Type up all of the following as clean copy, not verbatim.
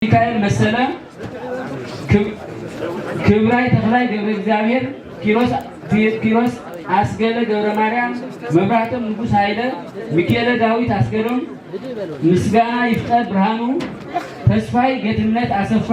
ሚካኤል መሰለ ክብራይ ተክላይ ገብረ እግዚአብሔር ኪሮስ አስገለ ገብረ ማርያም መብራትም ንጉስ ኃይለ ሚካኤል ዳዊት አስገዶም ምስጋና ይፍጠር ብርሃኑ ተስፋይ ጌትነት አሰፋ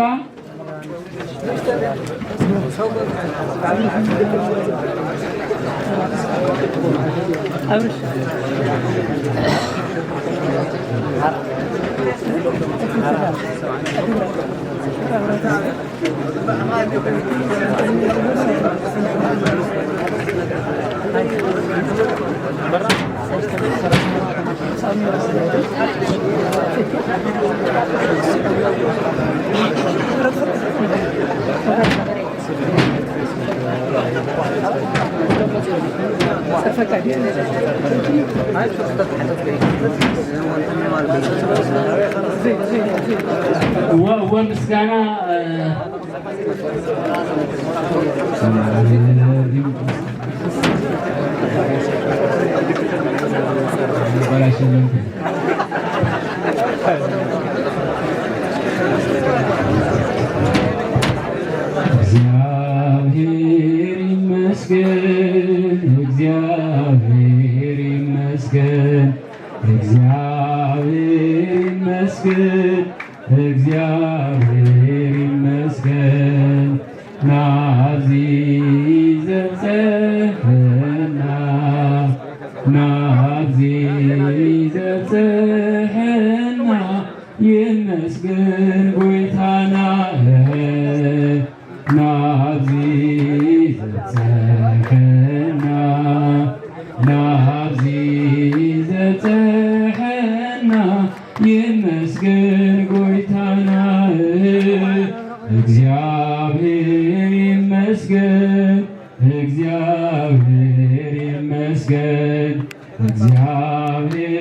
ومسكانا እግዚአብሔር ይመስገን ናዚ ዘብጽሕና ይመስገን ጎይታና ናዚ ዘብጽሕና ይመስገን ጎይታና እግዚአብሔር ይመስገን እግዚአብሔር ይመስገን እግዚአብሔር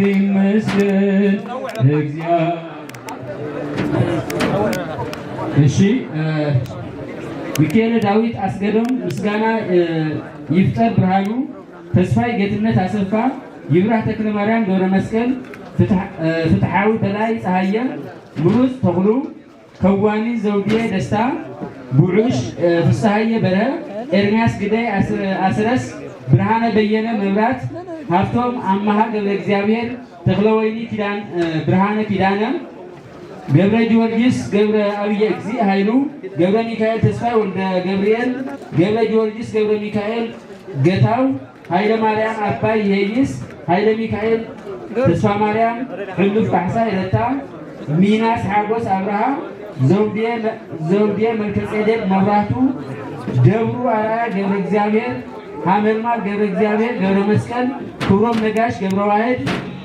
ይመስገን እሺ ሚካኤል ዳዊት አስገዶም ምስጋና ይፍጠር ብርሃኑ ተስፋይ ጌትነት አሰፋ ይብራህ ተክለ ማርያም ገብረ መስቀል ፍትሐዊ በላይ ፀሐየ ምሩጽ ተክሉ ከዋኒ ዘውዲየ ደስታ ጉዑሽ ፍስሐየ በረ ኤርሚያስ ግዳይ አስረስ ብርሃነ በየነ መብራት ሀብቶም አማሃ ገብረ እግዚአብሔር ተክለወይኒ ኪዳን ብርሃነ ኪዳነ ገብረ ጊዮርጊስ ገብረ አብየ እግዚ ኃይሉ ገብረ ሚካኤል ተስፋይ ወልደ ገብርኤል ገብረ ጊዮርጊስ ገብረ ሚካኤል ገታው ኃይለ ማርያም አባይ ይሄይስ ኃይለ ሚካኤል ተስፋ ማርያም ሕሉፍ ካሕሳይ ረታ ሚናስ ሓጎስ አብርሃ ዘውዴ መልከጼዴቅ መብራቱ ደብሩ አርአያ ገብረ እግዚአብሔር ሐመልማል ገብረ እግዚአብሔር ገብረ መስቀል ክብሮም ነጋሽ ገብረ ዋህድ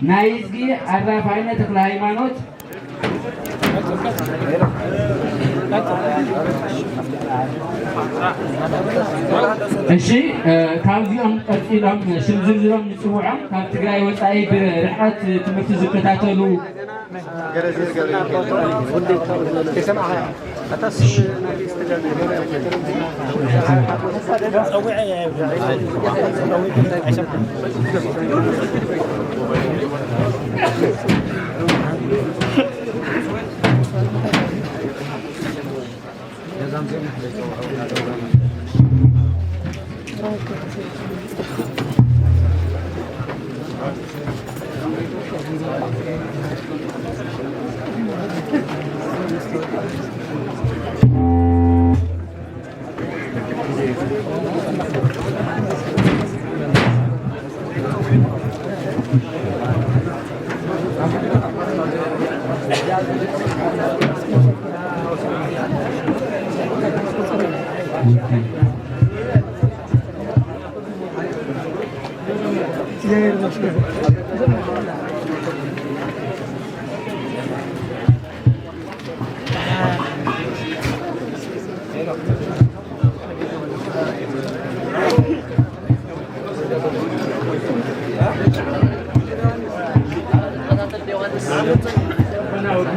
ናይዝጊ አራፋይነ ተክለ ሃይማኖት እሺ ካብዚኦም ቀፂሎም ስም ዝርዝሮም ንፅውዖም ካብ ትግራይ ወፃኢ ብርሕቀት ትምህርቲ ዝከታተሉ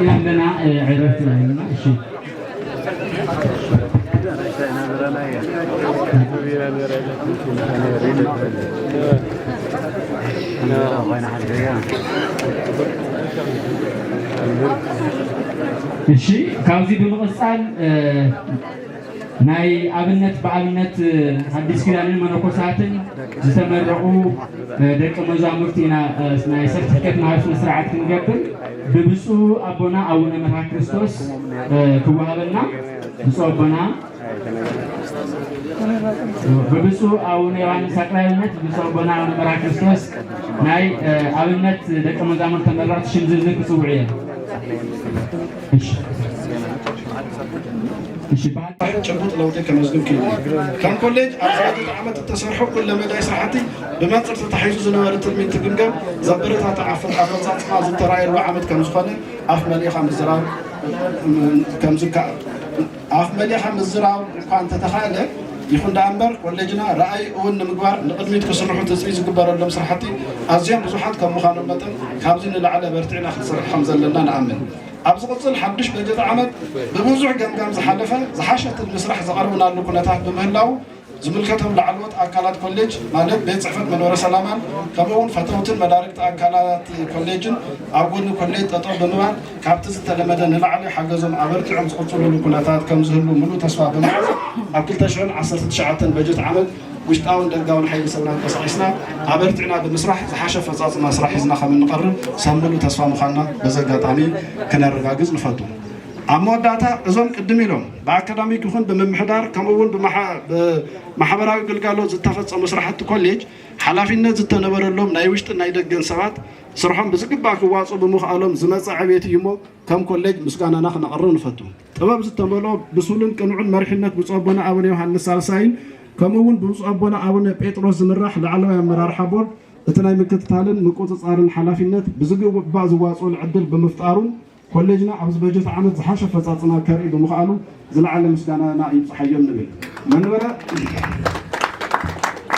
عندنا عرفتنا هنا شيء أنا እሺ ካብዚ ብምቕፃል ናይ ኣብነት በዓልነት ሐዲስ ኪዳንን መነኮሳትን ዝተመረቑ ደቀ መዛሙርት ኢና ናይ ሰርቲፊኬት ማህበር ስነ ስርዓት ክንገብር ብብፁዕ አቦና አቡነ መርሃ ክርስቶስ ክወሃበና ብፁዕ አቦና በብፁዕ አቡነ ዮሐንስ አቅራቢነት ብፁዕ አቦና አቡነ መርሃ ክርስቶስ ናይ ኣብነት ደቀ መዛሙርት ተመረቕቲ ሽም ዝርዝር ክፅውዑ እየ ጨቡጥ ለውጤ ከመዝግብ ክኢሉ ከም ኮሌጅ ኣብ ዝመፅእ ዓመት እተሰርሑ ኩለ መዳይ ስራሕቲ ብመንፅር ተታሒዙ ዝነበረ ትልሚን ትግምገም ዘበረታታ ኣፈፃፅማ ዝተረኣየሉ ዓመት ከም ዝኾነ ኣፍ መሊእኻ ምዝራብ ኣፍ መሊእኻ ምዝራብ እኳ እንተተኻእለ ይኹን ዳ እምበር ኮሌጅና ረኣይ እውን ንምግባር ንቅድሚት ክስርሑ ትፅቢት ዝግበረሎም ስራሕቲ ኣዝዮም ብዙሓት ከም ምዃኖም መጠን ካብዚ ንላዕለ በርቲዕና ክንሰርሕ ከም ዘለና ንኣምን ኣብ ዝቕፅል ሓድሽ በጀት ዓመት ብብዙሕ ገምጋም ዝሓለፈ ዝሓሸት ምስራሕ ዘቐርብናሉ ኩነታት ብምህላው ዝምልከቶም ላዕለዎት ኣካላት ኮሌጅ ማለት ቤት ፅሕፈት መንበረ ሰላማን ከምኡውን ፈተውትን መዳርግቲ ኣካላት ኮሌጅን ኣብ ጎኒ ኮሌጅ ጠጠው ብምባል ካብቲ ዝተለመደ ንላዕሊ ሓገዞም ኣበርቲዖም ዝቕፅልሉ ኩነታት ከም ዝህሉ ሙሉእ ተስፋ ብምሓዝ ኣብ 2019 በጀት ዓመት ውሽጣውን ደጋውን ሓይሊ ሰብና ተንቀሳቂስና ኣበርቲዕና ብምስራሕ ዝሓሸ ፈፃፅማ ስራሕ ሒዝና ከም እንቐርብ ሰብ ሙሉእ ተስፋ ምዃንና በዚ ኣጋጣሚ ክነረጋግፅ ንፈቱ ኣብ መወዳእታ እዞም ቅድም ኢሎም ብኣካዳሚክ ይኹን ብምምሕዳር ከምኡውን ብማሕበራዊ ግልጋሎት ዝተፈፀሙ ስራሕቲ ኮሌጅ ሓላፊነት ዝተነበረሎም ናይ ውሽጢ ናይ ደገን ሰባት ስርሖም ብዝግባእ ክዋፁ ብምኽኣሎም ዝመፅእ ዕብየት እዩ እሞ ከም ኮሌጅ ምስጋናና ክነቕርብ ንፈቱ ጥበብ ዝተመልኦ ብሱሉን ቅንዑን መሪሕነት ብፁዕ ኣቦና ኣቡነ ዮሃንስ ሳልሳይን ከምኡውን ብፁዕ ኣቦና ኣቡነ ጴጥሮስ ዝምራሕ ላዕለዋይ ኣመራርሓ ቦርድ እቲ ናይ ምክትታልን ምቁፅፃርን ሓላፊነት ብዝግባእ ዝዋፅሉ ዕድል ብምፍጣሩን ኮሌጅና ኣብዚ በጀት ዓመት ዝሓሸ ፈፃፅማ ከርኢ ብምኽኣሉ ዝለዓለ ምስጋናና ይብፅሓዮም ንብል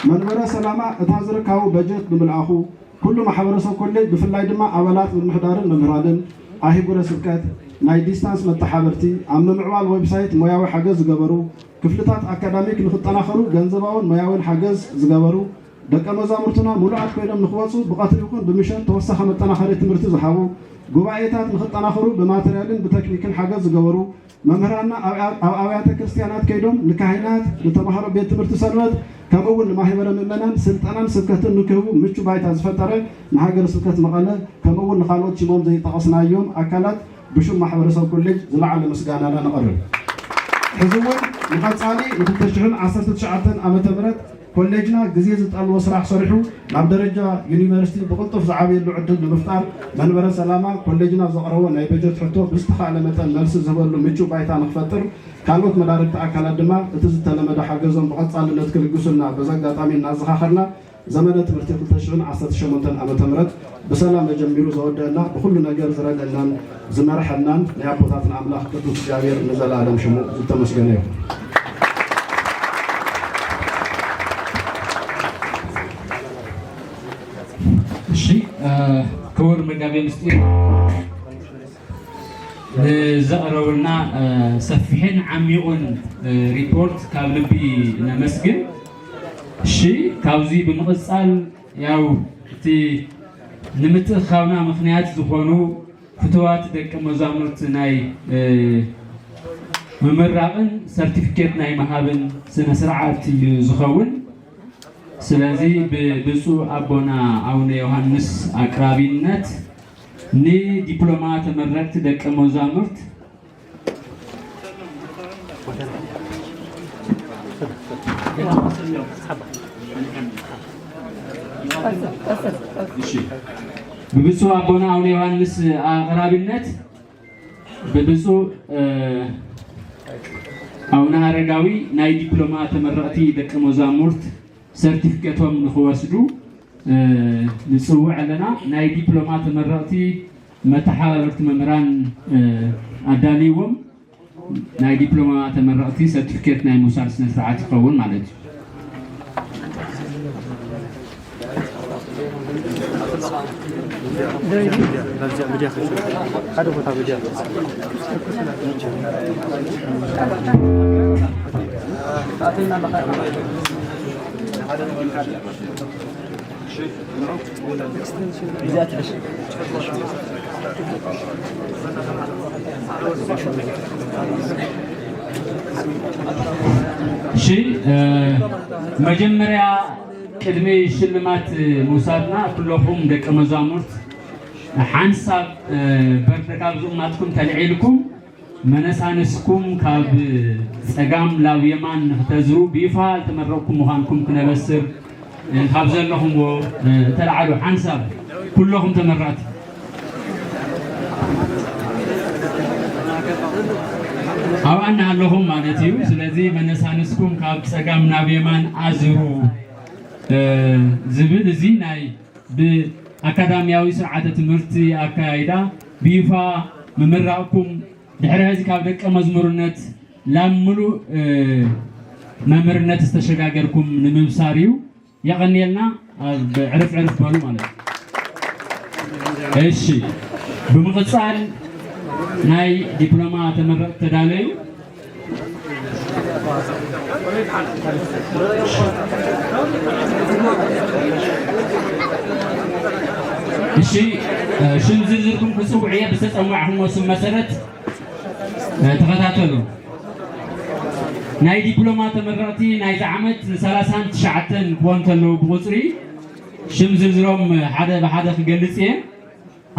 መንበረ ሰላማ እታ ዝርከቡ በጀት ብምልኣኹ ኩሉ ማሕበረሰብ ኮሌጅ ብፍላይ ድማ ኣባላት ምምሕዳርን መምህራንን ኣህጉረ ስብከት ናይ ዲስታንስ መተሓበርቲ ኣብ ምምዕባል ዌብሳይት ሞያዊ ሓገዝ ዝገበሩ ክፍልታት ኣካዳሚክ ንክጠናኸሩ ገንዘባውን ሞያውን ሓገዝ ዝገበሩ ደቀ መዛሙርትና ሙሉኣት ኮይኖም ንክወፁ ብቐትሪ ይኹን ብምሸት ተወሳኺ መጠናኸሪ ትምህርቲ ዝሃቡ ጉባኤታት ንክጠናኸሩ ብማተርያልን ብቴክኒክን ሓገዝ ዝገበሩ መምህራንና ኣብ ኣብያተ ክርስቲያናት ከይዶም ንካህናት ንተምሃሮ ቤት ትምህርቲ ሰንበት ከምኡውን ንማሕበረ ምእመናን ስልጠናን ስብከትን ንክህቡ ምቹ ባይታ ዝፈጠረ ንሃገረ ስብከት መቐለ ከምኡውን ንካልኦት ሽሞም ዘይጠቐስናዮም ኣካላት ብሹም ማሕበረሰብ ኮሌጅ ዝለዓለ ምስጋናና ነቐርብ ሕዚ እውን ንቐፃሊ ን2019 ዓመተ ምህረት ኮሌጅና ግዜ ዝጠልቦ ስራሕ ሰሪሑ ናብ ደረጃ ዩኒቨርሲቲ ብቅልጡፍ ዝዓብየሉ ዕድል ንምፍጣር መንበረ ሰላማ ኮሌጅና ዘቕረቦ ናይ በጀት ሕቶ ብዝተኻእለ መጠን መልሲ ዝህበሉ ምቹእ ባይታ ንክፈጥር ካልኦት መዳርግቲ ኣካላት ድማ እቲ ዝተለመደ ሓገዞም ብቐፃልነት ክልግሱና በዚ ኣጋጣሚ እናዘኻኸርና ዘመነ ትምህርቲ 2018 ዓመተ ምህረት ብሰላም ተጀሚሩ ዘወደአና ብኩሉ ነገር ዝረደአናን ዝመርሐናን ናይ ኣቦታትና ኣምላኽ ቅዱስ እግዚአብሔር ንዘለኣለም ሽሙ ዝተመስገነ ይሁን። ክቡር መጋቤ ምስጢር ዘቕረቡልና ሰፊሕን ዓሚቑን ሪፖርት ካብ ልቢ ነመስግን። እሺ ካብዚ ብምቕፃል ያው እቲ ንምትእኻብና ምክንያት ዝኾኑ ፍትዋት ደቀ መዛሙርት ናይ ምምራቕን ሰርቲፊኬት ናይ መሃብን ስነ ስርዓት እዩ ዝኸውን። ስለዚ ብብፁዕ አቦና አቡነ ዮሐንስ አቅራቢነት ንዲፕሎማ ተመረቅቲ ደቀ መዛሙርት ብብፁዕ አቦና አቡነ ዮሐንስ አቅራቢነት ብብፁዕ አቡነ አረጋዊ ናይ ዲፕሎማ ተመረቅቲ ደቀ መዛሙርት ሰርቲፊኬቶም ንኽወስዱ ንፅውዕ ኣለና። ናይ ዲፕሎማ ተመረቕቲ መተሓባበርቲ መምህራን ኣዳልይዎም ናይ ዲፕሎማ ተመረቕቲ ሰርቲፊኬት ናይ ምውሳድ ስነ ስርዓት ይኸውን ማለት እዩ። شيء مجمريا ቅድሜ ሽልማት ሙሳድና ኩለኹም ደቀ መዛሙርት ሓንሳብ በርተካብዙም ናትኩም ተልዒልኩም መነሳንስኩም ካብ ፀጋም ላብ የማን ንኽተዝሩ ብይፋ ዝተመረቕኩም ምዃንኩም ክነበስር ካብ ዘለኹምዎ ተላዓሉ ሓንሳብ ኩለኹም ተመራእቲ ኣብኣና ኣለኹም ማለት እዩ። ስለዚ መነሳንስኩም ካብ ፀጋም ናብ የማን ኣዝሩ ዝብል እዚ ናይ ብኣካዳሚያዊ ስርዓተ ትምህርቲ ኣካይዳ ብይፋ ምምራቕኩም ድሕሪ ህዚ ካብ ደቀ መዝሙርነት ላብ ሙሉእ መምህርነት ዝተሸጋገርኩም ንምብሳር እዩ። የቐኒየልና ኣብ ዕርፍ ዕርፍ በሉ ማለት እዩ። እሺ ብምቕፃል ናይ ዲፕሎማ ተመረቕቲ ተዳለዩ እሺ ሽም ዝርዝርኩም ክፅውዕ እየ ብዝተፀዋዕኹምዎ ስም መሰረት ተኸታተሉ። ናይ ዲፕሎማ ተመረቕቲ ናይዚ ዓመት 39 ክኾኑ ከለዉ ብቁፅሪ ሽም ዝርዝሮም ሓደ ብሓደ ክገልፅ እየ።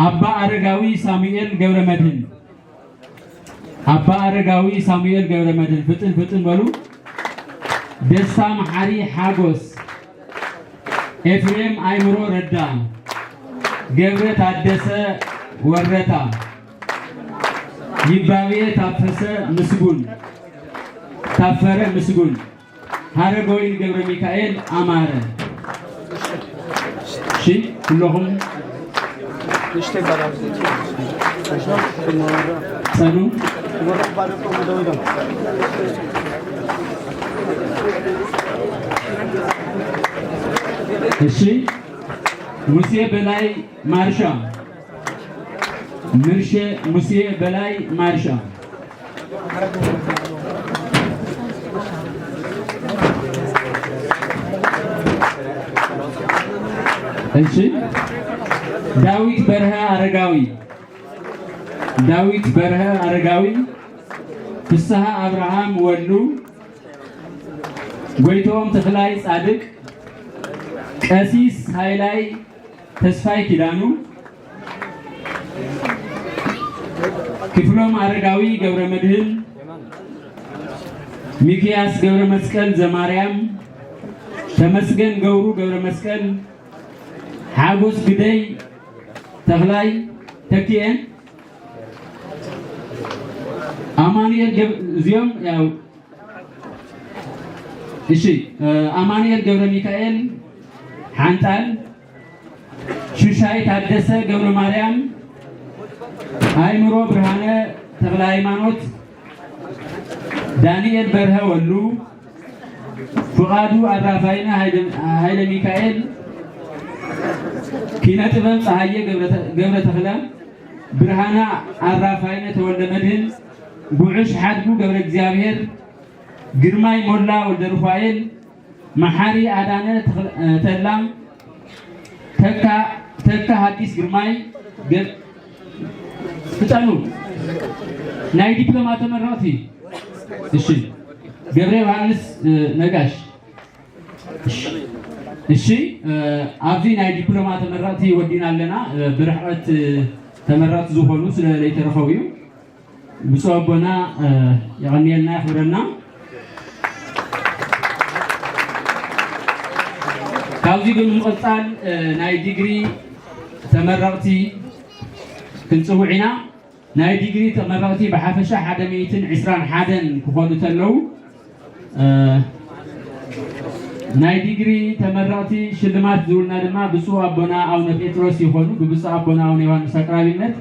ኣባ ኣረጋዊ ሳሙኤል ገብረ መድህን ኣባ አረጋዊ ሳሙኤል ገብረ መድህን ፍጥን ፍጥን በሉ። ደስታ መሐሪ ሓጎስ ኤፍሬም አይምሮ ረዳ ገብረ ታደሰ ወረታ ይባቤ ታፈሰ ምስጉን ታፈረ ምስጉን ሀረጎይን ገብረ ሚካኤል አማረ እሺ ሁሉም ሰኑ እሺ ሙሴ በላይ ማርሻ ሙሴ በላይ ማርሻ እሺ ዳዊት በርሀ አረጋዊ ፍስሐ አብርሃም ወሉ ጎይቶም ተክላይ ጻድቅ ቀሲስ ሃይላይ ተስፋይ ኪዳኑ ክፍሎም አረጋዊ ገብረ መድህን ሚኪያስ ገብረ መስቀል ዘማርያም ተመስገን ገብሩ ገብረ መስቀል ሓጎስ ግደይ ተክላይ ተኪኤን አማኑኤል እዚኦም ያው እሺ አማኑኤል ገብረ ሚካኤል ሓንጣል ሹሻይ ታደሰ ገብረ ማርያም አይምሮ ብርሃነ ተክለ ሃይማኖት ዳንኤል በርሀ ወሉ ፍቃዱ አራፋይና ኃይለ ሚካኤል ኪነ ጥበብ ፀሐየ ገብረ ተክለ ብርሃና አራፋይነ ተወልደ መድህን ጉዑሽ ሓድጉ ገብረ እግዚአብሔር ግርማይ ሞላ ወልደ ሩፋኤል መሐሪ አዳነ ተላም ተካ ሐዲስ ግርማይ ፍጠኑ ናይ ዲፕሎማ ተመረቕቲ እሺ ገብረ ዮሐንስ ነጋሽ እሺ ኣብዚ ናይ ዲፕሎማ ተመረቕቲ ወዲና ኣለና ብርሕቀት ተመረቕቲ ዝኾኑ ስለለይተረኸቡ እዩ ብፁዕ ኣቦና ይቐኒየልና ይኽብረና ካብዚ ብምቕፃል ናይ ዲግሪ ተመረቕቲ ክንፅውዕ ኢና ናይ ዲግሪ ተመረቕቲ ብሓፈሻ 121 ክኾኑ ተለዉ ናይ ዲግሪ ተመረቕቲ ሽልማት ዝውልና ድማ ብፁዕ ኣቦና ኣቡነ ጴጥሮስ ይኾኑ ብብፁዕ ኣቦና ኣቡነ ዮሐንስ ኣቅራቢነት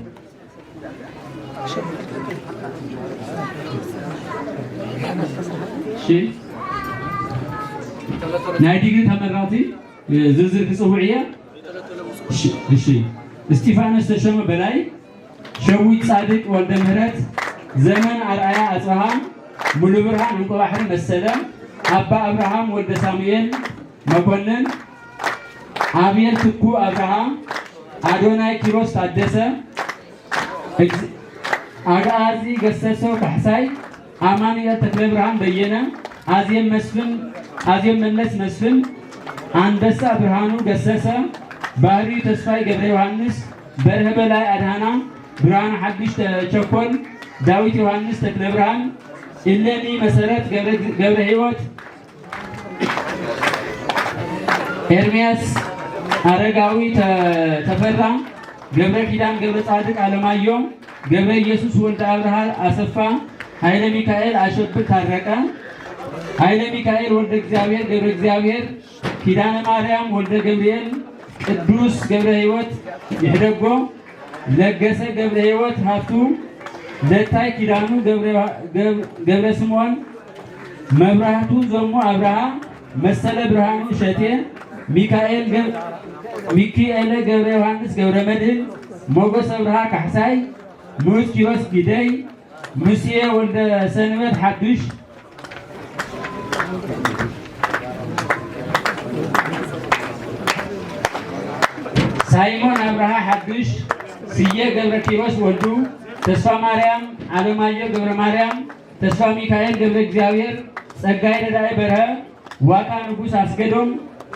ናይ ዲግሪ ተመረቕቲ ዝርዝር ክፅውዕ እየ እሺ እስጢፋኖስ ተሾመ በላይ ሸዊት ጻድቅ ወልደ ምህረት ዘመን አርአያ አጽሃ ሙሉ ብርሃን እንቆባሕሪ መሰለ አባ አብርሃም ወልደ ሳሙኤል መኮንን አብየል ትኩ አብርሃም አዶናይ ኪሮስ ታደሰ አጋዚ ገሰሰው ካሕሳይ አማኑኤል ተክለ ብርሃን በየነ አዜም መለስ መስፍን አንበሳ ብርሃኑ ገሰሰ ባህሪ ተስፋይ ገብረ ዮሐንስ በርሀ በላይ አድሃና ብርሃን ሐዲሽ ተቸኮል ዳዊት ዮሐንስ ተክለ ብርሃን ኢለኒ መሰረት ገብረ ሕይወት ኤርሚያስ አረጋዊ ተፈራ ገብረ ኪዳን ገብረ ጻድቅ አለማየሁ ገብረ ኢየሱስ ወልደ አብርሃ አሰፋ ኃይለ ሚካኤል አሸብር ታረቀ ኃይለ ሚካኤል ወልደ እግዚአብሔር ገብረ እግዚአብሔር ኪዳነ ማርያም ወልደ ገብርኤል ቅዱስ ገብረ ሕይወት ይሕደጎ ለገሰ ገብረ ሕይወት ሀብቱ ለታይ ኪዳኑ ገብረ ስምዖን መብራቱ ዘሞ አብርሃ መሰለ ብርሃኑ ሸቴ ሚካኤል ገብረ ዮሐንስ ገብረ መድህን ሞገስ አብርሃ ካሕሳይ ሙስ ኪሮስ ጊደይ ሙሴ ወልደ ሰንበት ሓዱሽ ሳይሞን አብርሃ ሓዱሽ ስየ ገብረ ኪሮስ ወልዱ ተስፋ ማርያም አለማየሁ ገብረ ማርያም ተስፋ ሚካኤል ገብረ እግዚአብሔር ጸጋይ ረዳይ በርሀ ዋቃ ንጉስ አስገዶም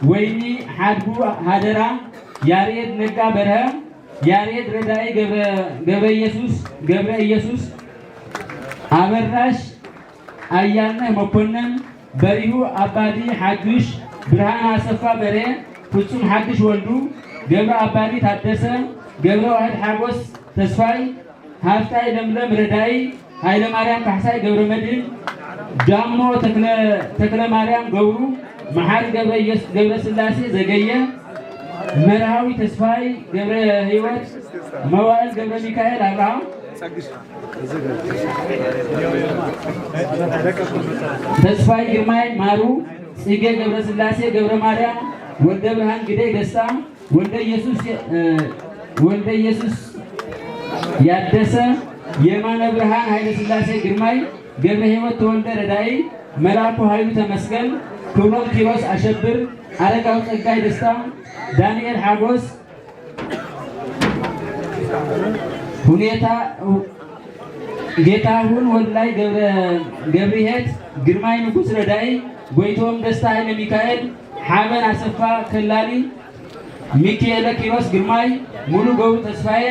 ወይኒ ሓድጉ ሃደራ ያሬድ ነጋ በርሀ ያሬድ ረዳይ ገብረ ኢየሱስ አበራሽ አያልነ መኮንን በሪሁ አባዲ ሓዱሽ ብርሃን አሰፋ በሬ ፍጹም ሓዱሽ ወልዱ ገብረ አባዲ ታደሰ ገብረ ዋህድ ሓጎስ ተስፋይ ሃፍታይ ለምለም ረዳይ ኃይለ ማርያም ካሕሳይ ገብረ መድህን ዳሞ ተክለ ማርያም ገብሩ መሐሪ ገብረ ስላሴ ዘገየ መርሃዊ ተስፋይ ገብረ ሕይወት መዋዕል ገብረ ሚካኤል አብርሃ ተስፋይ ግርማይ ማሩ ጽጌ ገብረ ስላሴ ገብረ ማርያም ወልደ ብርሃን ግደይ ደስታ ወልደ ኢየሱስ ያደሰ የማነ ብርሃን ኃይለ ስላሴ ግርማይ ገብረ ሕይወት ተወልደ ረዳይ መላኩ ኃይሉ ተመስገን ክብሮም ኪሮስ አሸብር አረጋው ጸጋይ ደስታ ዳንኤል ሓጎስ ሁኔታ ጌታሁን ወልላይ ገብርሄት ግርማይ ንጉስ ረዳይ ጎይቶም ደስታ ኃይለ ሚካኤል ሓበን አሰፋ ከላሊ ሚካኤል ኪሮስ ግርማይ ሙሉ ገብሩ ተስፋዬ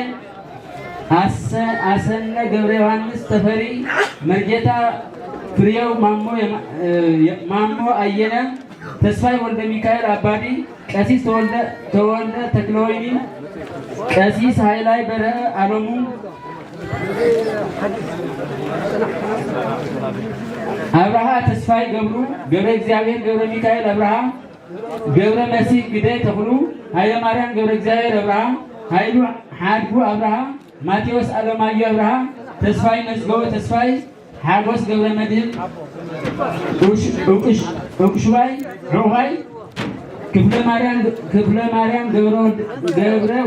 አሰነ ገብረ ዮሐንስ ተፈሪ መርጌታ ፍሬው ማሞ አየነ ተስፋይ ወልደ ሚካኤል አባዲ ቀሲስ ተወልደ ተክለወይኒ ቀሲስ ኃይላይ በርሀ አለሙ አብርሃ ተስፋይ ገብሩ ገብረ እግዚአብሔር ገብረ ሚካኤል አብርሃ ገብረ መሲህ ግደይ ተክሉ ኃይለ ማርያም ገብረ እግዚአብሔር አብርሃ ኃይሉ ሓድጉ አብርሃ ማቴዎስ አለማየሁ አብርሃ ተስፋይ መዝገቦ ተስፋይ ሓጎስ ገብረ መድህን እቁሽባይ ዑሃይ ክፍለ ማርያም ገብረ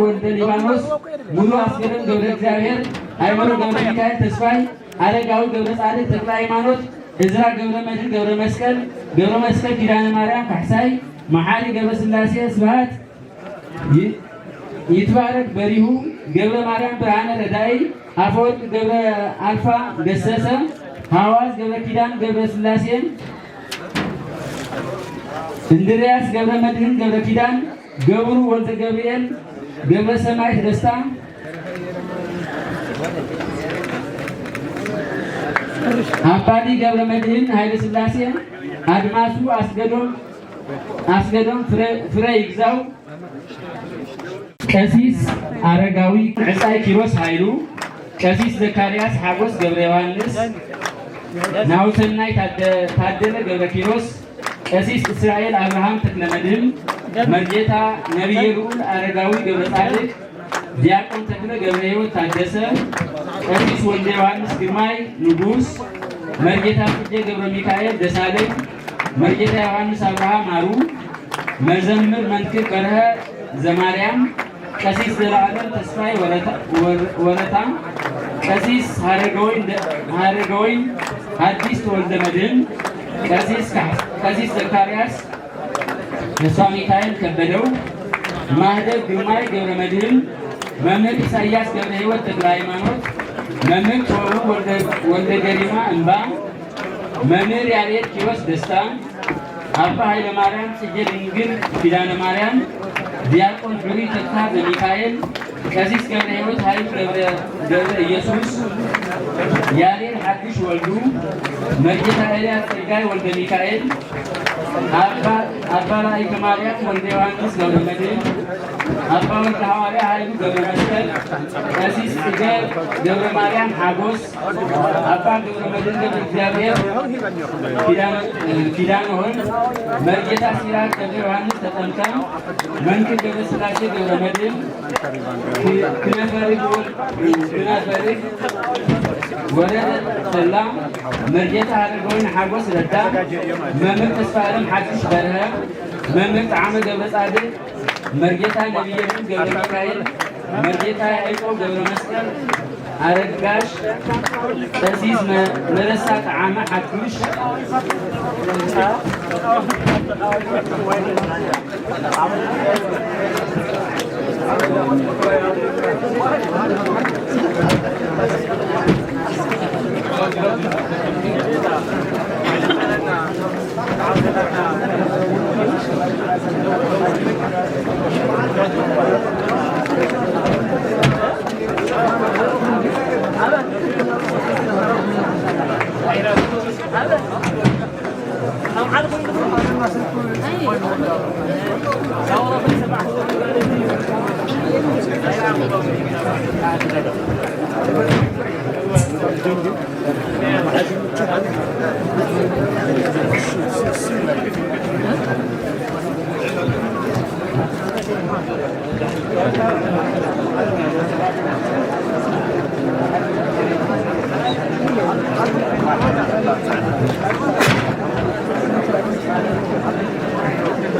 ወልደ ሊባኖስ ሙሉ አስገደም ገብረ እግዚአብሔር አይመሮ ገብረ ሚካኤል ተስፋይ አረጋዊ ገብረ ጻድቅ ተክለ ሃይማኖት እዝራ ገብረ መድህን ገብረ መስቀል ኪዳነ ማርያም ካሕሳይ መሐሪ ገብረ ስላሴ ስብሃት ይትባረክ በሪሁ ገብረ ማርያም ብርሃነ ረዳይ አፈወርቅ ገብረ አልፋ ገሰሰ ሐዋዝ ገብረ ኪዳን ገብረ ስላሴን እንድርያስ ገብረ መድህን ገብረ ኪዳን ገብሩ ወልደ ገብርኤል ገብረ ሰማዕት ደስታ አባዲ ገብረ መድህን ኃይለ ስላሴ አድማሱ አስገዶም ፍሬ ይግዛው ቀሲስ አረጋዊ ዕጻይ ኪሮስ ኃይሉ ቀሲስ ዘካርያስ ሓጎስ ገብረ ዮሐንስ ናውሰናይ ታደለ ገብረ ኪሮስ ቀሲስ እስራኤል አብርሃም ተክለ መድህን መርጌታ ነቢየ ልዑል አረጋዊ ገብረ ጻድቅ ዲያቆን ተክለ ገብረ ሕይወት ታደሰ ቀሲስ ወልደ ዮሐንስ ግርማይ ንጉስ መርጌታ ጽጌ ገብረ ሚካኤል ደሳለኝ መርጌታ ዮሐንስ አብርሃ ማሩ መዘምር መንክር በርሀ ዘማርያም ቀሲስ ዘላለም ተስፋይ ወረታ ቀሲስ ሀረገወይን ሐዲስ ተወልደ መድህን ቀሲስ ዘካርያስ ተስፋ ሚካኤል ከበደው ማህደር ግርማይ ገብረ መድህን መምህር ኢሳያስ ገብረ ሕይወት ተክለ ሃይማኖት፣ መምህር ጦሩ ወልደ ገሪማ እንባ፣ መምህር ያሬድ ኪሮስ ደስታ፣ አባ ኃይለ ማርያም ጽጌ ድንግል ኪዳነ ማርያም፣ ዲያቆን ዱሪ ተክታ ዘሚካኤል፣ ቀሲስ ገብረ ሕይወት ኃይሉ ገብረ ኢየሱስ፣ ያሬድ ሐዲሽ ወልዱ፣ መርጌታ ኤልያስ ጸጋይ ወልደ ሚካኤል፣ አባ ላይከ ማርያም ወልደ ዮሐንስ ገብረ መድኅን፣ አባ ወልደ ሐዋርያ ኃይሉ ገብረ መስቀል፣ ቀሲስ ጽጌ ገብረ ማርያም ሐጎስ፣ አባ ገብረ መድኅን ገብረ እግዚአብሔር ኪዳነ ሆን፣ መርጌታ ሲራክ ገብረ ዮሐንስ ተጠምቀ፣ መንክር ገብረ ሥላሴ ገብረ መድኅን፣ ክነፈርግ ወረደ ተላ፣ መርጌታ ሀረገወይን ሓጎስ ረዳ፣ መምህር ተስፋለም ሓድሽ በርሀ፣ መምህር ጣዕመ ገብረ ጻድቅ፣ መርጌታ ነቢየምን ገብረ ሚካኤል፣ መርጌታ ያዕቆብ ገብረ መስቀል አረጋሽ፣ ቀሲስ መረሳ ጣዕመ ሓድሽ፣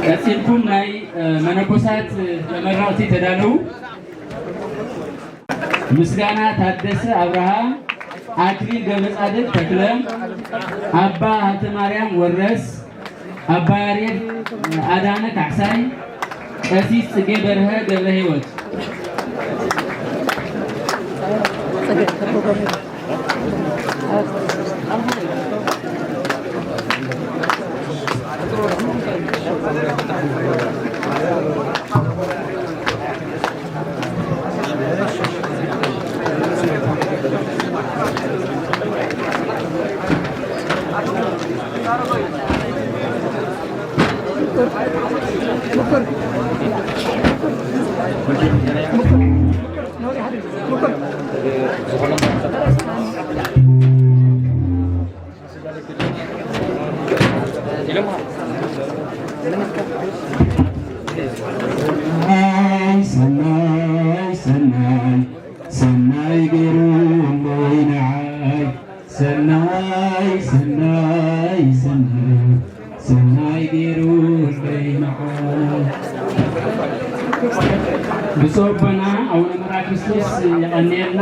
ቀሲልኩም ናይ መነኮሳት ተመራውቲ ተዳለው ምስጋና ታደሰ አብርሃ፣ አክሊል ገብረ ጻድቅ ተክለ፣ አባ ሀብተ ማርያም ወረስ፣ አባ ያሬድ አዳነ ካሕሳይ፣ ቀሲስ ጽጌ በርሀ ገብረ ሕይወት ሰናይ ገይሩ ለይነዓይ ሰናይ ሰናይ ሰናይ ሰናይ ገይሩ ለይነዓይ ብፁዕ አቡነ መርዓ ክርስቶስ የቀኒየልና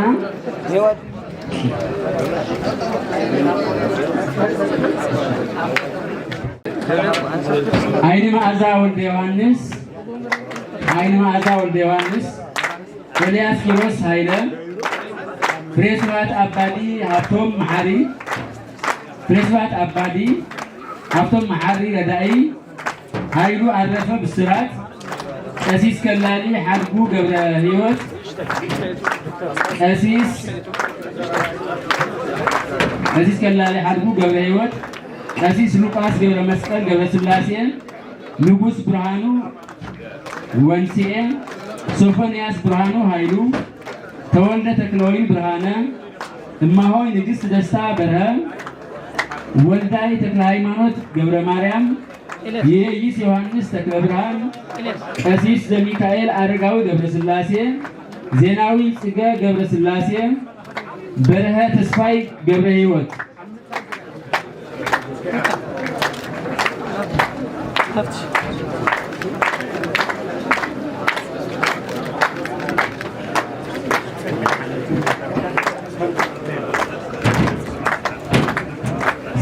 አይን መዓዛ ወልደ ዮሐንስ አይን መዓዛ ወልደ ዮሐንስ ኤልያስ ኪሮስ ኃይለ ፍሬስባት አባዲ ሀብቶም መሐሪ ፍሬስባት አባዲ ሀብቶም መሐሪ ረዳኢ ኃይሉ አረፈ ብስራት ቀሲስ ከላሊ ሓድጉ ገብረ ሕይወት ቀሲስ ከላሊ ሓድጉ ገብረ ሕይወት ቀሲስ ሉቃስ ገብረ መስቀል ገብረ ሥላሴ ንጉስ ብርሃኑ ወንሲኤ ሶፎንያስ ብርሃኑ ኃይሉ ተወልደ ተክለወይን ብርሃነ እማሆይ ንግሥት ደስታ በርሀ ወልዳይ ተክለ ሃይማኖት ገብረ ማርያም የኢየስ ዮሐንስ ተክለ ብርሃን ቀሲስ ዘሚካኤል አረጋዊ ገብረ ሥላሴ ዜናዊ ጽገ ገብረ ሥላሴ በርሀ ተስፋይ ገብረ ሕይወት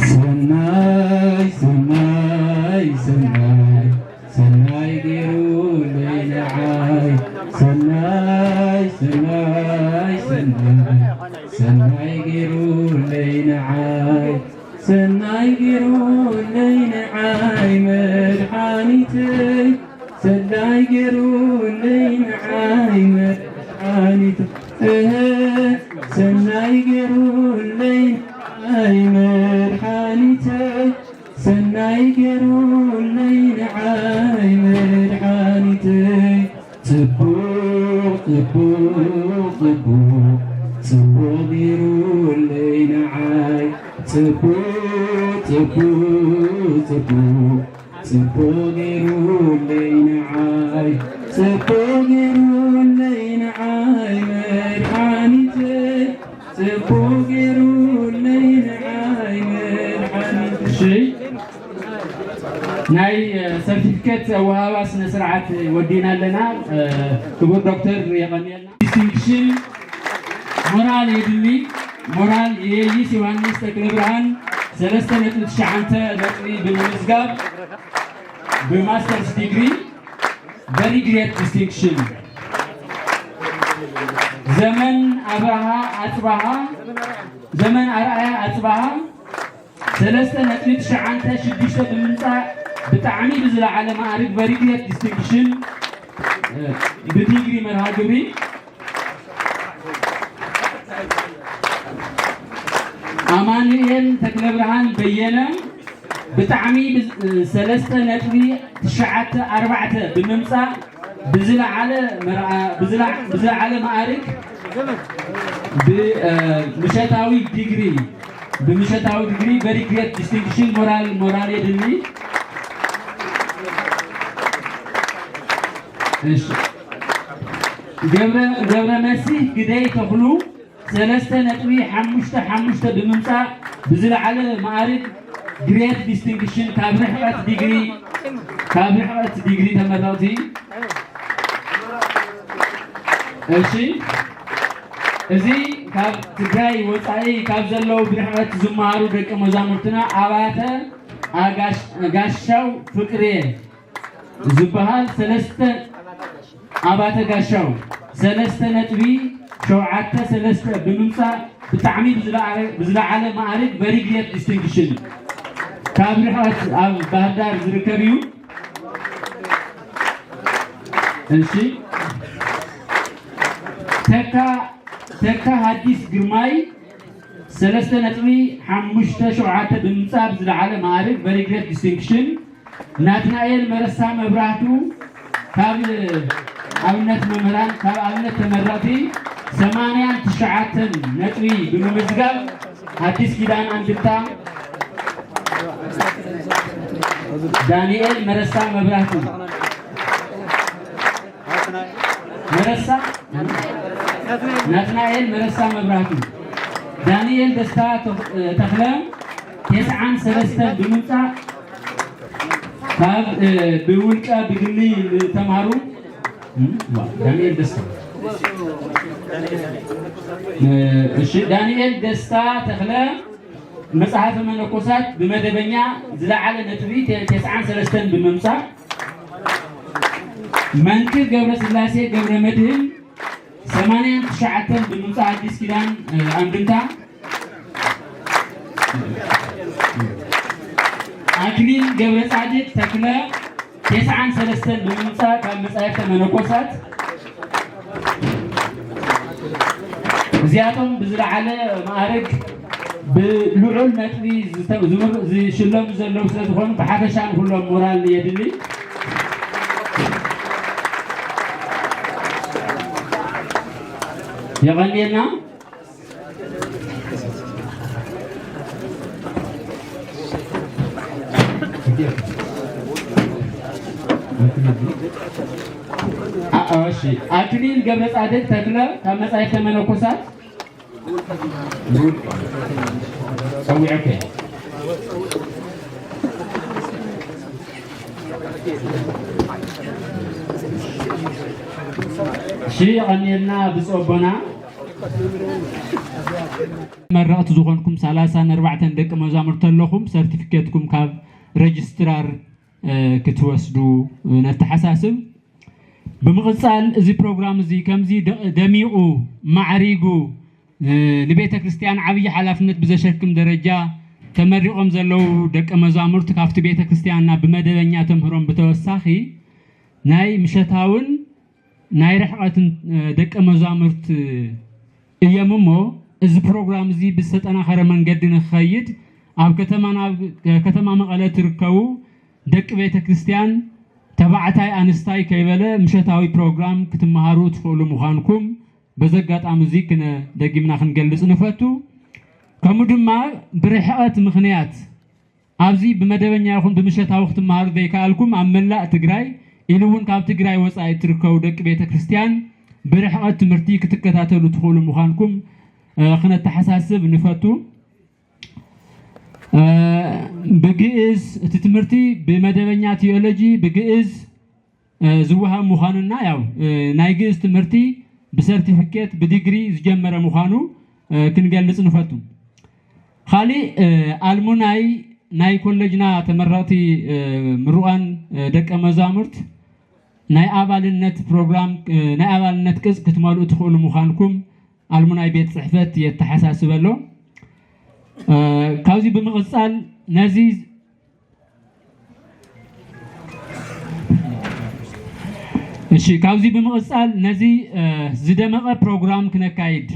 ሰናይ ሰናይ ሰናይ ሰናይ ገይሩ ለይነዓይ ሰናይ سناي قرولي نعاي مدحانيتي سناي قرولي نعاي مدحانيتي سناي قرولي نعاي مدحانيتي سناي قرولي نعاي مدحانيتي تبوق تبوق تبوق تبوق قرولي نعاي تبوق تبوق تبوق تبوق قرولي نعاي تبوق قرولي نعاي مدحانيتي تبوق قرولي نعاي مدحانيتي شي ناي سيرتيفيكيت وهاوا سنة سرعة ودينا لنا كبير دكتور يغنينا ديستنكشن مورال يدلي مورال ييس يوانيس تكلبران سلسة نتوت شعنتا دقري بالمزقاب بماسترز ديجري very great distinction زمن أبراها أتباها زمن أرأيها أتباها سلسة نتوت شعنتا شديشة بالمنطقة بتعمي بزلا على معارك very great distinction بديجري مرها جبري أمانيل تكلبرهان بينا بتعمي سلسة نتوي تشعت أربعة بممسا بزلا على معارك بمشتاوي ديجري بمشتاوي ديجري very great distinction moral يدني إيش جبر مسيح كده تخلو سلسة نتوي حمشته بممسا بزلا على معارك great distinction كابرحبات ديجري تمراتي እሺ እዚ ካብ ትግራይ ወፃኢ ካብ ዘለው ብርሕቀት ዝመሃሩ ደቂ መዛሙርትና ኣባተ ጋሻው ፍቅሬ ዝበሃል ሰለስተ ኣባተ ጋሻው ሰለስተ ነጥቢ ሸውዓተ ሰለስተ ብምምፃእ ብጣዕሚ ብዝለዓለ ማዕርግ very great distinction ካብ ርሕቀት ኣብ ባህር ዳር ዝርከብ እዩ እሺ ተካ ሀዲስ ግርማይ ሰለስተ ነጥቢ ሓሙሽተ ሸውዓተ ብምምፃእ ብዝለዓለ ማዕርግ very great distinction ናትናኤል መረሳ መብራህቱ ካብ ኣብነት መምህራን ካብ ኣብነት ተመረቕቲ 89 ነጥቢ ብምምዝጋብ ሀዲስ ኪዳን አንድምታ ዳንኤል መረሳ መብራህቱ መረሳ ናትናኤል መረሳ መብራህቱ ዳንኤል ደስታ ተክለ 93 ብምምፃእ ካብ ብውልቀ ብግሊ ተማሃሩ ዳንኤል ደስታ እሺ ዳንኤል ደስታ ተክለ መጽሐፈ መነኮሳት በመደበኛ ዝለዓለ ነጥቢ 93 ብምምፃእ መንክር ገብረ ስላሴ ገብረ መድህን 89 ብምምፃእ አዲስ ኪዳን አንድምታ አክሊል ገብረ ጻድቅ ተክለ 93 ብምምፃእ ካብ መጽሐፈ መነኮሳት እዚኣቶም ብዝለዓለ ማዕርግ ብልዑል ነጥቢ ዝሽለሙ ዘለው ስለዝኾኑ ብሓፈሻ ንኩሎም ሞራል የድሊ የቀኔና እሺ አክሊል ገብረ ጻድቅ ተክለ ካብ መጽሐፈ መነኮሳት ሰዊዐከ እሺ የቀኔና ብጾቦና መረቕቲ ዝኾንኩም 34 ደቂ መዛሙርቲ ኣለኹም ሰርቲፊኬትኩም ካብ ሬጅስትራር ክትወስዱ ነተሓሳስብ ብምቕፃል እዚ ፕሮግራም እዚ ከምዚ ደሚቑ ማዕሪጉ ንቤተ ክርስቲያን ዓብይ ሓላፍነት ብዘሸክም ደረጃ ተመሪቆም ዘለው ደቀ መዛሙርት ካፍቲ ቤተ ክርስቲያንና በመደበኛ ተምህሮም በተወሳኺ ናይ ምሸታውን ናይ ረሕቀትን ደቀ መዛሙርት እየምሞ እዚ ፕሮግራም እዚ ብዝተጠናኸረ መንገዲ ንኽኸይድ ኣብ ከተማ መቐለ ትርከቡ ደቂ ቤተ ክርስቲያን ተባዕታይ ኣንስታይ ከይበለ ምሸታዊ ፕሮግራም ክትመሃሩ ትኽእሉ ምዃንኩም በዘጋጣሚ እዚ ደጊምና ክንገልጽ ንፈቱ ከምኡ ድማ ብርሕቐት ምኽንያት ኣብዚ ብመደበኛ ይኹን ብምሸታዊ ክትመሃሩ ዘይከኣልኩም ኣብ መላእ ትግራይ ኢሉ እውን ካብ ትግራይ ወፃኢ ትርከቡ ደቂ ቤተ ክርስቲያን ብርሕቐት ትምህርቲ ክትከታተሉ ትኽእሉ ምዃንኩም ክነተሓሳስብ ንፈቱ بجئز تتمرتي بمدبنيا تيولوجي بجئز زوها مخاننا ياو نايجئز تمرتي بسيرتيفيكيت بديجري زجمر مخانو كنجلس نفتو خالي المناي ناي كولجنا تمرتي مروان دك مزامرت ناي أبالنت برنامج ناي أبالنت كز كتمالو تخول مخانكم المناي بيت صحفت يتحساس بلو كاوزي بمغسال نزيز እሺ ካውዚ በመቀጻል ነዚ ዝደመቀ ፕሮግራም ክነካይድ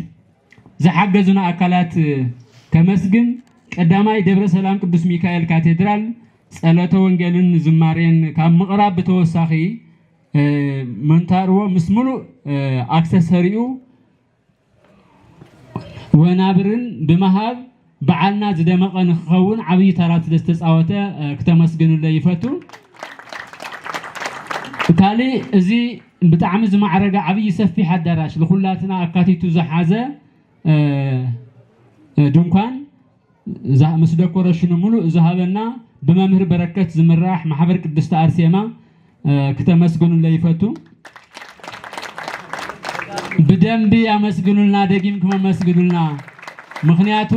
ዝሐገዙና አካላት ከመስግን ቀዳማይ ደብረ ሰላም ቅዱስ ሚካኤል ካቴድራል ጸሎተ ወንጌልን ዝማሬን ካብ ምቅራብ በተወሳኺ መንታርዎ ምስሙሉ አክሰሰሪኡ ወናብርን በመሃብ በዓልና ዝደመቀ ንኸውን ዓብይ ተራት ዝተጻወተ ከተመስግኑለ ይፈቱ ካሊ እዚ ብጣዕሚ ዝማዕረገ ዓብይ ሰፊሕ አዳራሽ ለኹላትና አካቲቱ ዝሓዘ ድንኳን ምስ ዴኮሬሽኑ ሙሉ ዝሃበና በመምህር በረከት ዝምራሕ ማሕበር ቅድስት አርሴማ ከተመስግኑለ ይፈቱ በደንብ ያመስግኑልና ደጊም ከመስግኑልና ምክንያቱ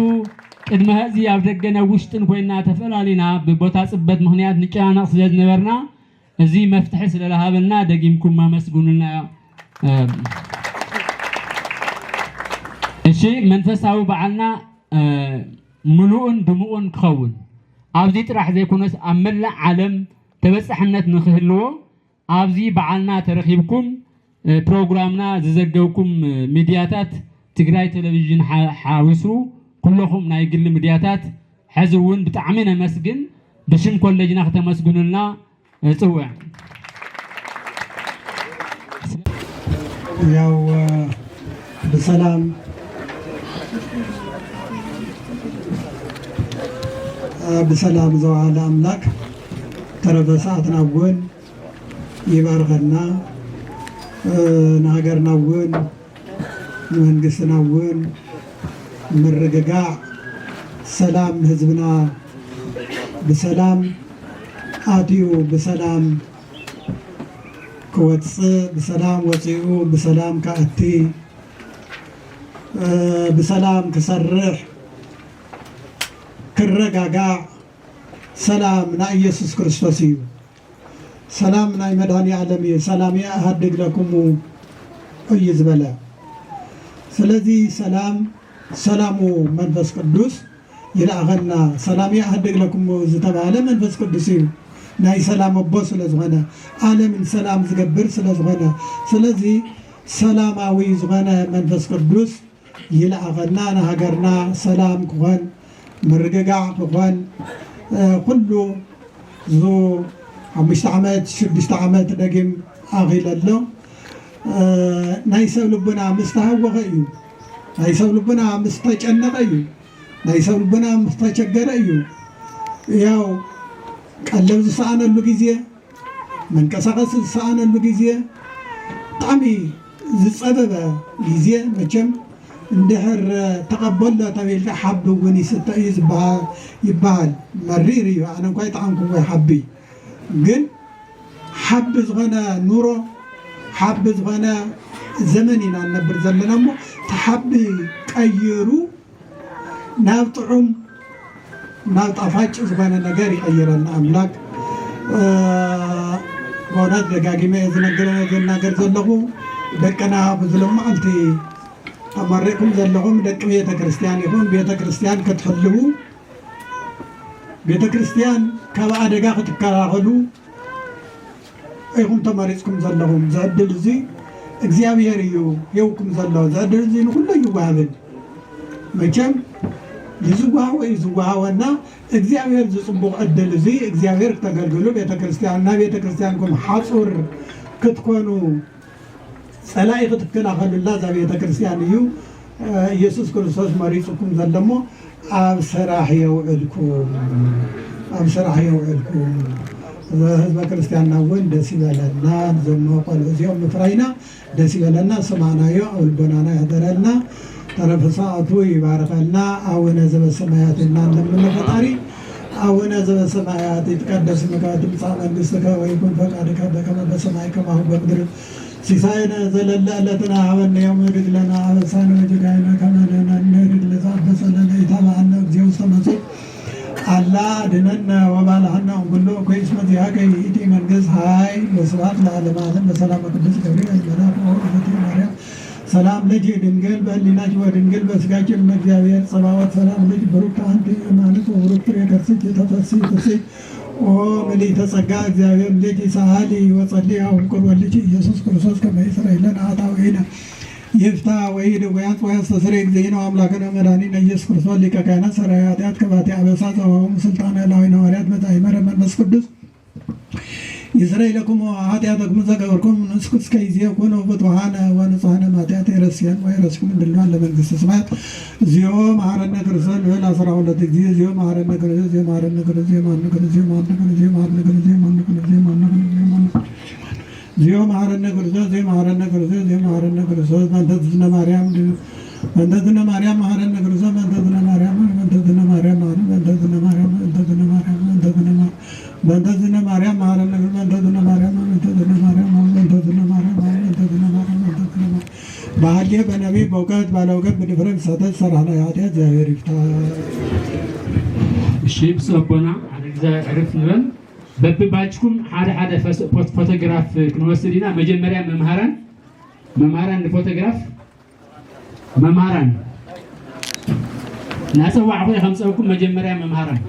ቅድመ ህዚ ኣብ ደገነ ውሽጥን ኮይና ተፈላሊና በቦታ ጽበት ምክንያት ንጫና ስለዝነበርና እዚ መፍትሕ ስለለሃበልና ደጊምኩም ማመስግኑልና እሺ መንፈሳዊ በዓልና ሙሉኡን ድሙኡን ክኸውን ኣብዚ ጥራሕ ዘይኮነስ ኣብ መላእ ዓለም ተበጻሕነት ንኽህልዎ ኣብዚ በዓልና ተረኺብኩም ፕሮግራምና ዝዘገብኩም ሚድያታት ትግራይ ቴሌቪዥን ሓዊሱ ኩለኹም ናይ ግል ሚድያታት ሕዝውን ብጣዕሚ ነመስግን ብሽም ኮሌጅና ከተመስግኑልና ጽውዕ ያው بسلام زوال أملاك تربساتنا وين يبارغنا نهجرنا وين مهندسنا وين مرجع سلام حزبنا بسلام آتيو بسلام كوتس بسلام وصيو بسلام كأتي بسلام كسرح كرجع سلام نا يسوع كريستوس سلام نا مداني عالمي سلام يا أهدق لكم ويزبلا سلذي سلامو منفس قدوس يلاغنا سلام يا أهدق لكم زتبعنا منفس قدوس ناي سلام بوس لزغنا عالم سلام زجبر لزغنا سلذي سلاماوي زغنا منفس قدوس يلاغنا نهجرنا سلام كون مرجع بقول كله ذو 5 عامات 6 عامات دقيم أغيل له نايسول بنا مستهوى غيو نايسول بنا مستجن غيو نايسول بنا مستججر غيو ياو قلب ساعنا اللوجيزية من كسرس ساعنا اللوجيزية طعمي زصبب جيزية مجم اندهر تقبل طويل حب وني ستايز يبال مريري انا كويس عنكم حبي ግን حب زغنا نورو حب زغنا زمننا نبر زلنا مو تحبي قيرو ناطعم ناطفاጭ زغنا ነገር يقيرنا املاك ወራድ ደጋግሜ ነገር ዘለኹ ደቀና ብዝሎም ማልቲ ተመረቁም ዘለኹም ደቂ ቤተ ክርስቲያን ይሁን ቤተ ክርስቲያን ክትሕልው ቤተ ክርስቲያን ካብ ኣደጋ ክትከላኸሉ ኢኹም ተመሪፅኩም ዘለኹም ዘዕድል እዚ እግዚአብሔር እዩ የውኩም ዘሎ ዘዕድል እዚ ንኩሉ ይዋሃብን መቸም ይዝዋሃወ ይዝዋሃወና እግዚአብሔር ዝፅቡቕ ዕድል እዚ እግዚአብሔር ተገልግሉ ቤተ ክርስቲያንና ቤተ ክርስቲያንኩም ሓፁር ክትኮኑ ፀላይ ክትከላኸሉላ ዛ ቤተ ክርስቲያን እዩ ኢየሱስ ክርስቶስ መሪፅኩም ዘለሞ ኣብ ስራሕ የውዕልኩም ኣብ ስራሕ የውዕልኩም ህዝበ ክርስቲያንና እውን ደስ ይበለና ዘመቆል እዚኦም ምፍራይና ደስ ይበለና ሰማዕናዮ ኣብ ልቦናና ያደረልና ተረፈ ሰዓቱ ይባርከልና አቡነ ዘበሰማያት እና እንደምን ፈጣሪ አቡነ ዘበሰማያት ይትቀደስ ስምከ ትምጻእ መንግሥትከ ወይኩን ፈቃድከ በከመ በሰማይ ከማሁ በምድር ሲሳየነ ዘለለ ዕለትነ ሀበነ ዮም ወኅድግ ለነ አበሳነ ወጌጋየነ ከመ ንሕነኒ ለዘአበሰ ለነ ኢታብአነ እግዚኦ ውስተ መንሱት አላ ድነነ ወባልሐነ እምኩሉ እኩይ እስመ ዚአከ ይእቲ መንግሥት ኃይል ወስብሐት ለዓለመ ዓለም በሰላም ቅዱስ ገብርኤል መልአክ ወእግዝእትየ ማርያም ሰላም ለኪ ድንግል በሕሊናኪ ወድንግል በሥጋኪ እም እግዚአብሔር ጸባዖት ሰላም ለኪ ብሩክት አንቲ እማንት ወብሩክ ፍሬ ከርሥኪ ተፈሥሒ ፍሥሕት ኦ ምልዕተ ጸጋ እግዚአብሔር ልጅ ሰአሊ ወጸልይ አውንቁር ወልጅ ኢየሱስ ክርስቶስ ከመ ይስረይ ለነ ኃጣውኢነ ይፍታ ወይድውያት ወያስተስርይ እግዚእነ አምላክነ መድኃኒነ ኢየሱስ ክርስቶስ ሊቀ ካህናት ሠራይ ኃጢአት ከባቴ አበሳ ዘወሙ ስልጣነ ላዕለ ሐዋርያት መጻእመረ መንፈስ ቅዱስ ይስረይ ለክሙ ኃጢአተክሙ ዘገበርክሙ እስከ ጊዜ ኮኑ ፍቱሐነ ወንጹሐነ እምኃጢአት ይረስየን ወይረስክሙ እንድልዋን ለመንግሥተ ሰማያት እግዚኦ መሐረነ ክርስቶስ ንበል 12 ጊዜ እግዚኦ መሐረነ ክርስቶስ እግዚኦ መሐረነ ክርስቶስ እግዚኦ መሐረነ ክርስቶስ እግዚኦ መሐረነ ክርስቶስ እግዚኦ መሐረነ ክርስቶስ እግዚኦ መሐረነ ክርስቶስ እግዚኦ መሐረነ ክርስቶስ እግዚኦ መሐረነ ክርስቶስ እግዚኦ መሐረነ ክርስቶስ በእንተ ማርያም በእንተ ማርያም መሐረነ ክርስቶስ በእንተ ማርያም በእንተ ማርያም በእንተ ማርያም በእንተ ማርያም በእንተ ማርያም መሐረነ ክርስቶስ በእንተ ማርያም በእንተ ማርያም በእንተ ማርያም በእንተ ማርያም በሐልየ በነቢይ በእውቀት ባለእውቀት በድፍረት ሰተት ሰራህና ኃጢአት እግዚአብሔር ይፍታ። እሺ ብሶቦና እግዚአብሔር ዕርፍ ንበል በብባችኩም ሓደ ፎቶግራፍ ክንወስድ ኢና መጀመርያ መምሃራን ፎቶግራፍ መምሃራን ናፀዋዕኹ ከምፀውኩም መጀመርያ መምሃራን